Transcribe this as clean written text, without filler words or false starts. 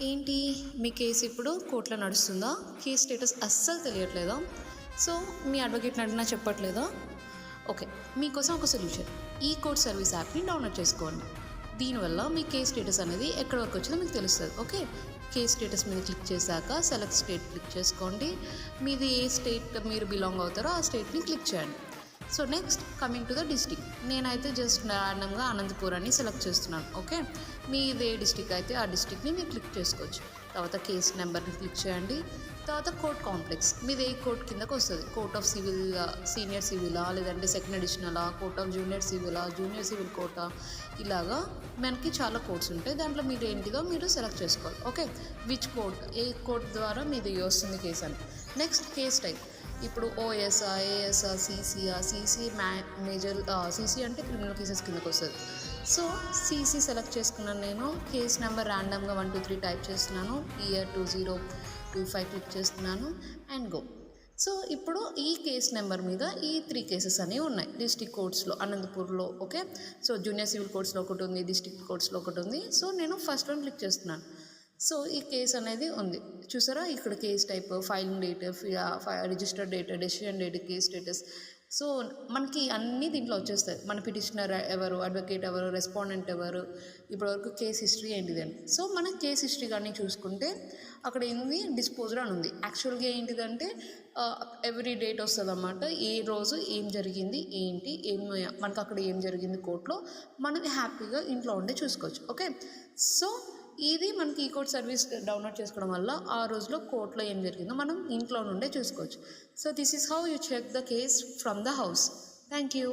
ఏంటి మీ కేసు ఇప్పుడు కోర్టులో నడుస్తుందా? కేస్ స్టేటస్ అస్సలు తెలియట్లేదా? సో మీ అడ్వకేట్ని అడిగినా చెప్పట్లేదా? ఓకే, మీకోసం ఒక సొల్యూషన్. ఈ కోర్ట్ సర్వీస్ యాప్ని డౌన్లోడ్ చేసుకోండి. దీనివల్ల మీ కేస్ స్టేటస్ అనేది ఎక్కడి వరకు వచ్చిందో మీకు తెలుస్తుంది. ఓకే, కేస్ స్టేటస్ మీద క్లిక్ చేశాక సెలెక్ట్ స్టేట్ క్లిక్ చేసుకోండి. మీది ఏ స్టేట్ మీరు బిలాంగ్ అవుతారో ఆ స్టేట్ని క్లిక్ చేయండి. So next coming to the district, నేనైతే జస్ట్ ర్యాండమ్గా అనంతపూర్ అని సెలెక్ట్ చేస్తున్నాను. ఓకే, మీది ఏ డిస్టిక్ అయితే ఆ డిస్టిక్ని మీరు క్లిక్ చేసుకోవచ్చు. తర్వాత కేస్ నెంబర్ని క్లిక్ చేయండి. తర్వాత కోర్ట్ కాంప్లెక్స్, మీది ఏ కోర్ట్ కిందకు వస్తుంది. కోర్ట్ ఆఫ్ సివిల్, సీనియర్ సివిలా, లేదంటే సెకండ్ అడిషనలా, కోర్ట్ ఆఫ్ జూనియర్ సివిలా, జూనియర్ సివిల్ కోర్టా, ఇలాగా మనకి చాలా కోర్ట్స్ ఉంటాయి. దాంట్లో మీరు ఏంటిదో మీరు సెలెక్ట్ చేసుకోవాలి. Okay, which court, A court ద్వారా మీది వస్తుంది కేసు అని. నెక్స్ట్ కేస్ టైప్, ఇప్పుడు ఓఎస్ఆ, ఏఎస్ఆ, సిసి మేజర్, సిసి అంటే క్రిమినల్ కేసెస్ కిందకు వస్తుంది. సో సిసి సెలెక్ట్ చేసుకున్నాను. నేను కేస్ నెంబర్ ర్యాండమ్గా 1 2 3 టైప్ చేస్తున్నాను. ఇయర్ 2025 క్లిక్ చేస్తున్నాను అండ్ గో. సో ఇప్పుడు ఈ కేస్ నెంబర్ మీద ఈ 3 కేసెస్ అనేవి ఉన్నాయి డిస్ట్రిక్ట్ కోర్ట్స్లో అనంతపూర్లో. ఓకే, సో జూనియర్ సివిల్ కోర్ట్స్లో ఒకటి ఉంది, డిస్ట్రిక్ట్ కోర్ట్స్లో ఒకటి ఉంది. సో నేను ఫస్ట్ వన్ క్లిక్ చేస్తున్నాను. సో ఈ కేసు అనేది ఉంది చూసారా, ఇక్కడ case type, filing date, registered date, decision date, case status. So మనకి అన్నీ దీంట్లో వచ్చేస్తాయి. మన పిటిషనర్ ఎవరు, అడ్వకేట్ ఎవరు, రెస్పాండెంట్ ఎవరు, ఇప్పటివరకు కేస్ హిస్టరీ ఏంటిదని. సో మన కేస్ హిస్టరీ కానీ చూసుకుంటే అక్కడ ఏంది డిస్పోజర్ అని ఉంది. యాక్చువల్గా ఏంటిదంటే ఎవ్రీ డేట్ వస్తుంది అన్నమాట. ఏ రోజు ఏం జరిగింది, ఏంటి, మనకు అక్కడ ఏం జరిగింది కోర్టులో, మనకి హ్యాపీగా ఇంట్లో ఉండే చూసుకోవచ్చు. ఓకే, సో ఇది మనకి ఈ కోర్ట్ సర్వీస్ డౌన్లోడ్ చేసుకోవడం వల్ల ఆ రోజులో కోర్టులో ఏం జరిగిందో మనం ఇంట్లో నుండే చూసుకోవచ్చు. So this is how you check the case from the house. Thank you.